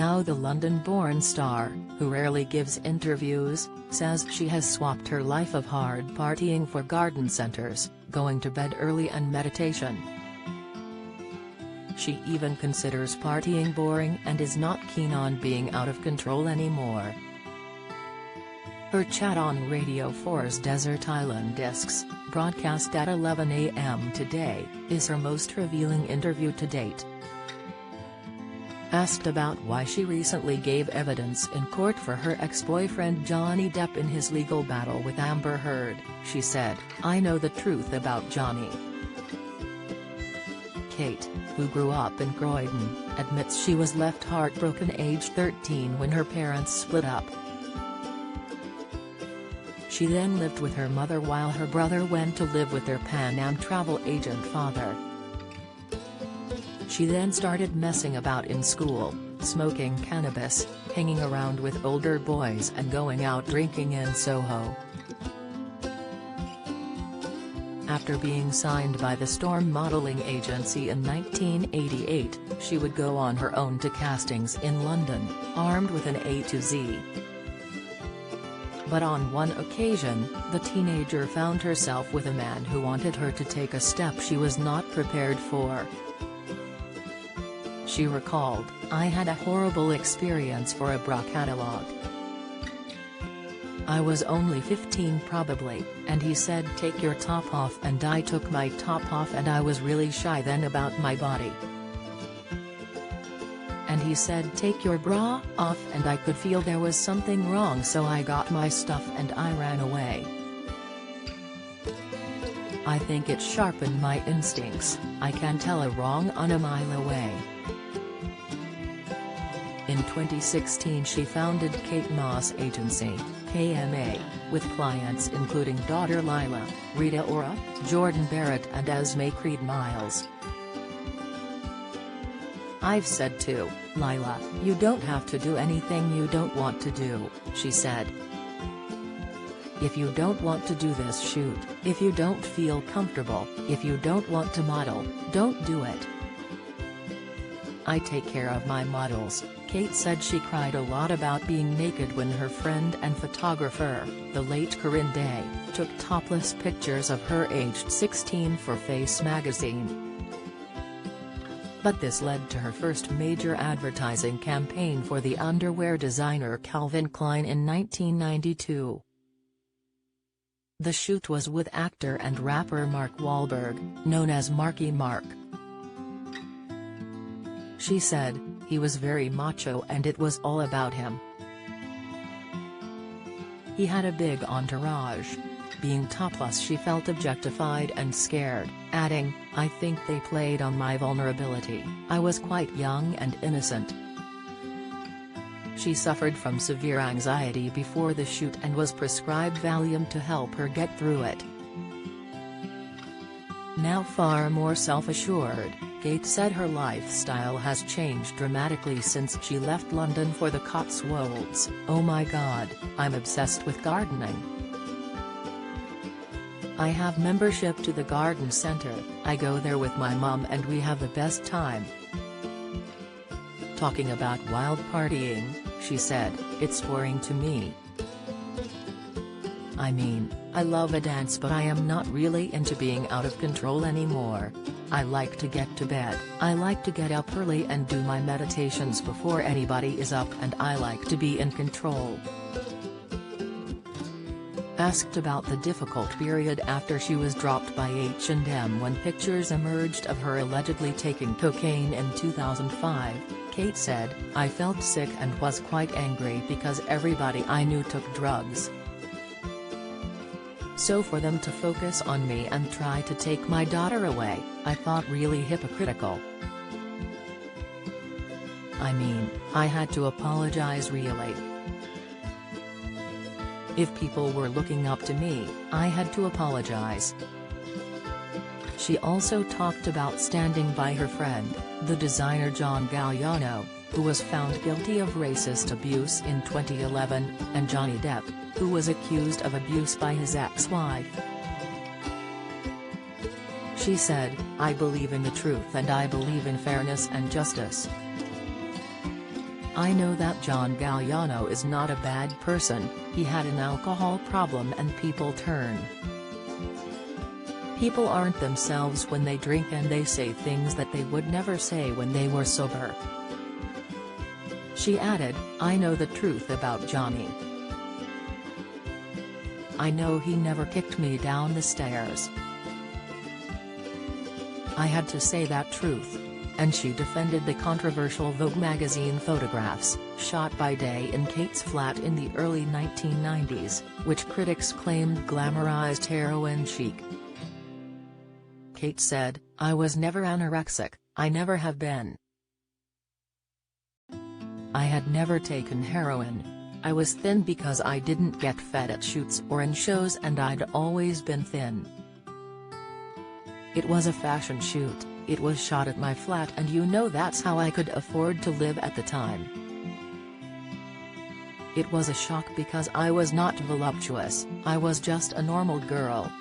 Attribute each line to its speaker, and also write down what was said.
Speaker 1: Now the London-born star, who rarely gives interviews, says she has swapped her life of hard partying for garden centers, going to bed early and meditation. She even considers partying boring and is not keen on being out of control anymore. Her chat on Radio 4's Desert Island Discs, broadcast at 11 a.m. today, is her most revealing interview to date. Asked about why she recently gave evidence in court for her ex-boyfriend Johnny Depp in his legal battle with Amber Heard, she said, "I know the truth about Johnny." Kate, who grew up in Croydon, admits she was left heartbroken aged 13 when her parents split up. She then lived with her mother while her brother went to live with their Pan Am travel agent father. She then started messing about in school, smoking cannabis, hanging around with older boys and going out drinking in Soho. After being signed by the Storm modeling agency in 1988, she would go on her own to castings in London, armed with an A to Z. But on one occasion, the teenager found herself with a man who wanted her to take a step she was not prepared for. She recalled, "I had a horrible experience for a bra catalog. I was only 15 probably, and he said take your top off and I took my top off and I was really shy then about my body. And he said take your bra off and I could feel there was something wrong so I got my stuff and I ran away. I think it sharpened my instincts, I can tell a wrong on a mile away." In 2016 she founded Kate Moss Agency, KMA, with clients including daughter Lila, Rita Ora, Jordan Barrett and Esme Creed Miles. "I've said to Lila, you don't have to do anything you don't want to do," she said. "If you don't want to do this shoot, if you don't feel comfortable, if you don't want to model, don't do it. I take care of my models." Kate said she cried a lot about being naked when her friend and photographer, the late Corinne Day, took topless pictures of her aged 16 for Face magazine. But this led to her first major advertising campaign for the underwear designer Calvin Klein in 1992. The shoot was with actor and rapper Mark Wahlberg, known as Marky Mark. She said, "He was very macho and it was all about him. He had a big entourage. Being topless she felt objectified and scared," adding, "I think they played on my vulnerability, I was quite young and innocent." She suffered from severe anxiety before the shoot and was prescribed Valium to help her get through it. Now far more self-assured, Kate said her lifestyle has changed dramatically since she left London for the Cotswolds. "Oh my God, I'm obsessed with gardening. I have membership to the garden center, I go there with my mom and we have the best time." Talking about wild partying, she said, "It's boring to me. I mean, I love a dance but I am not really into being out of control anymore. I like to get to bed, I like to get up early and do my meditations before anybody is up and I like to be in control." Asked about the difficult period after she was dropped by H&M when pictures emerged of her allegedly taking cocaine in 2005, Kate said, "I felt sick and was quite angry because everybody I knew took drugs. So for them to focus on me and try to take my daughter away, I thought really hypocritical. I mean, I had to apologize really. If people were looking up to me, I had to apologize." She also talked about standing by her friend, the designer John Galliano, who was found guilty of racist abuse in 2011, and Johnny Depp, who was accused of abuse by his ex-wife. She said, "I believe in the truth and I believe in fairness and justice. I know that John Galliano is not a bad person, he had an alcohol problem and people turn. People aren't themselves when they drink and they say things that they would never say when they were sober. She added, I know the truth about Johnny. I know he never kicked me down the stairs. I had to say that truth. And she defended the controversial Vogue magazine photographs, shot by Day in Kate's flat in the early 1990s, which critics claimed glamorized heroin chic. Kate said, I was never anorexic, I never have been. I had never taken heroin. I was thin because I didn't get fed at shoots or in shows and I'd always been thin. It was a fashion shoot, it was shot at my flat and you know that's how I could afford to live at the time. It was a shock because I was not voluptuous, I was just a normal girl,